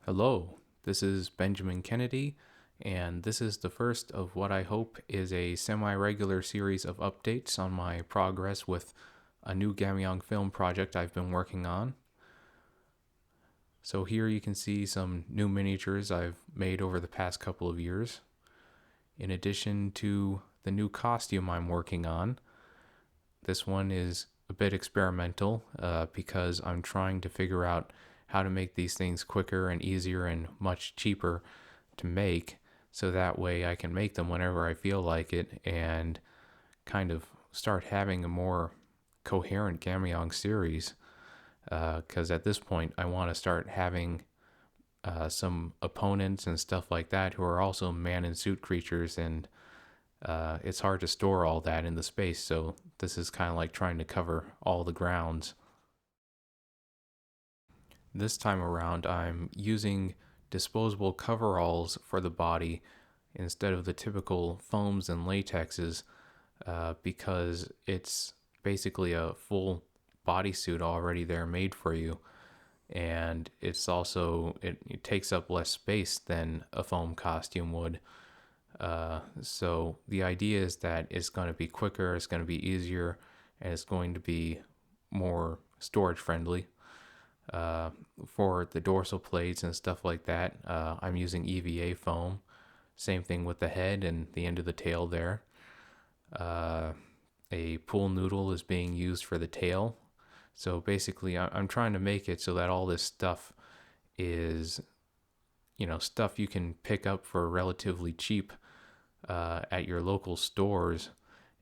Hello, this is Benjamin Kennedy, and this is the first of what I hope is a semi-regular series of updates on my progress with a new Gamaeyong film project I've been working on. So here you can see some new miniatures I've made over the past couple of years. In addition to the new costume I'm working on, this one is a bit experimental because I'm trying to figure out how to make these things quicker and easier and much cheaper to make, so that way I can make them whenever I feel like it and kind of start having a more coherent Gamaeyong series. Because at this point, I want to start having some opponents and stuff like that who are also man-in-suit creatures, and it's hard to store all that in the space, so this is kind of like trying to cover all the grounds. This time around, I'm using disposable coveralls for the body instead of the typical foams and latexes because it's basically a full bodysuit already there made for you, and it's also it takes up less space than a foam costume would. So the idea is that it's going to be quicker, it's going to be easier, and it's going to be more storage friendly. For the dorsal plates and stuff like that, I'm using EVA foam. Same thing with the head and the end of the tail there. A pool noodle is being used for the tail. So basically, I'm trying to make it so that all this stuff is, stuff you can pick up for relatively cheap at your local stores,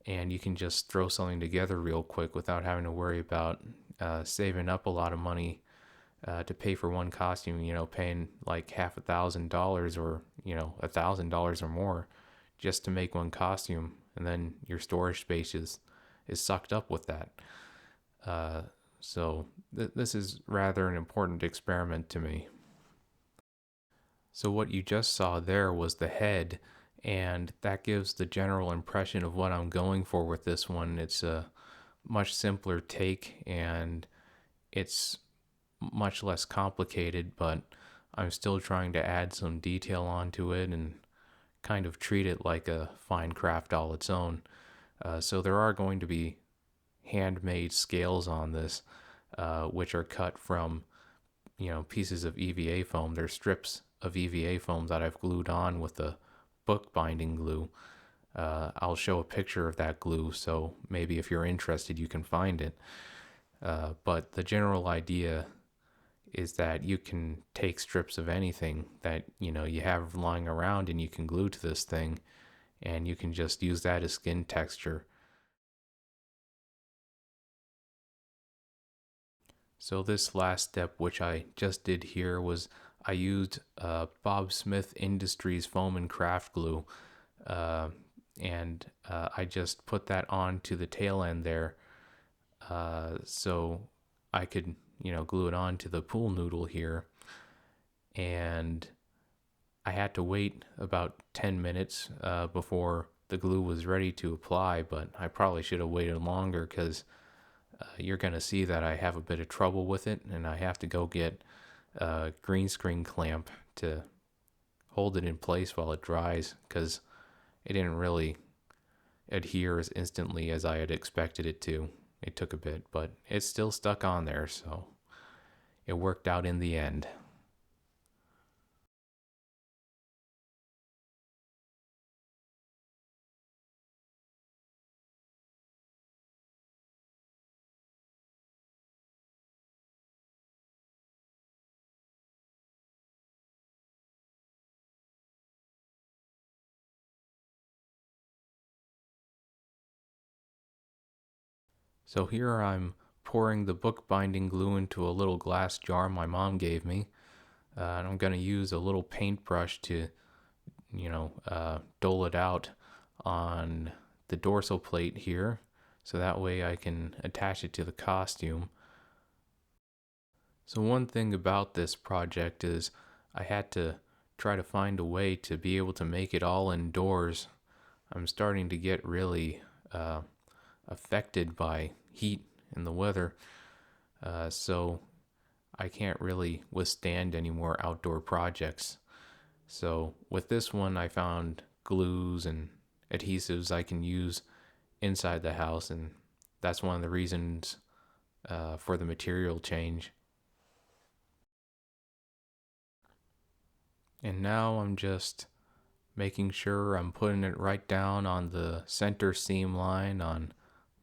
and you can just throw something together real quick without having to worry about saving up a lot of money to pay for one costume, paying like $1,000 or, $1,000 or more just to make one costume. And then your storage space is sucked up with that. So this is rather an important experiment to me. So what you just saw there was the head, and that gives the general impression of what I'm going for with this one. It's a much simpler take, and it's much less complicated, but I'm still trying to add some detail onto it and kind of treat it like a fine craft all its own. So there are going to be handmade scales on this, which are cut from, pieces of EVA foam. They're strips of EVA foam that I've glued on with the book binding glue. I'll show a picture of that glue, so maybe if you're interested, you can find it. But the general idea is that you can take strips of anything that you have lying around and you can glue to this thing, and you can just use that as skin texture. So this last step, which I just did here, was I used Bob Smith Industries foam and craft glue, and I just put that onto the tail end there, so I could glue it on to the pool noodle here. And I had to wait about 10 minutes before the glue was ready to apply, but I probably should have waited longer because you're going to see that I have a bit of trouble with it, and I have to go get a green screen clamp to hold it in place while it dries, because it didn't really adhere as instantly as I had expected it to. It took a bit, but it's still stuck on there, so it worked out in the end. So here I'm pouring the bookbinding glue into a little glass jar my mom gave me. And I'm going to use a little paintbrush to, dole it out on the dorsal plate here, so that way I can attach it to the costume. So one thing about this project is I had to try to find a way to be able to make it all indoors. I'm starting to get really affected by heat and the weather. So I can't really withstand any more outdoor projects. So with this one, I found glues and adhesives I can use inside the house, and that's one of the reasons for the material change. And now I'm just making sure I'm putting it right down on the center seam line on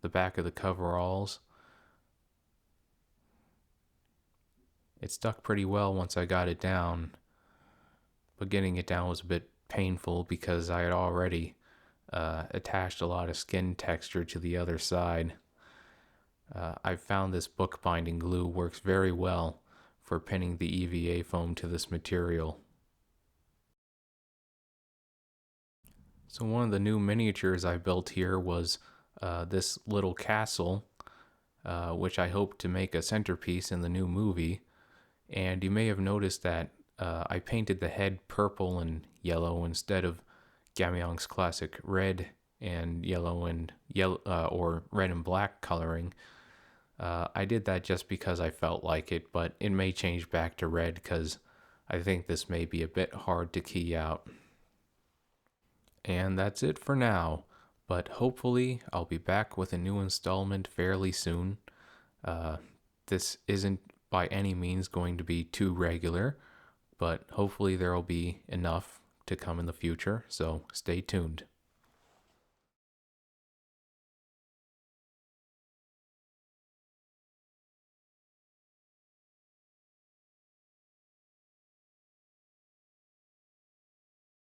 the back of the coveralls. It stuck pretty well once I got it down, but getting it down was a bit painful because I had already attached a lot of skin texture to the other side. I found this bookbinding glue works very well for pinning the EVA foam to this material. So one of the new miniatures I built here was this little castle, which I hope to make a centerpiece in the new movie. And you may have noticed that I painted the head purple and yellow instead of Gamaeyong's classic red and yellow and yellow or red and black coloring. I did that just because I felt like it, but it may change back to red because I think this may be a bit hard to key out. And that's it for now, but hopefully I'll be back with a new installment fairly soon. This isn't by any means going to be too regular, but hopefully there will be enough to come in the future, so stay tuned.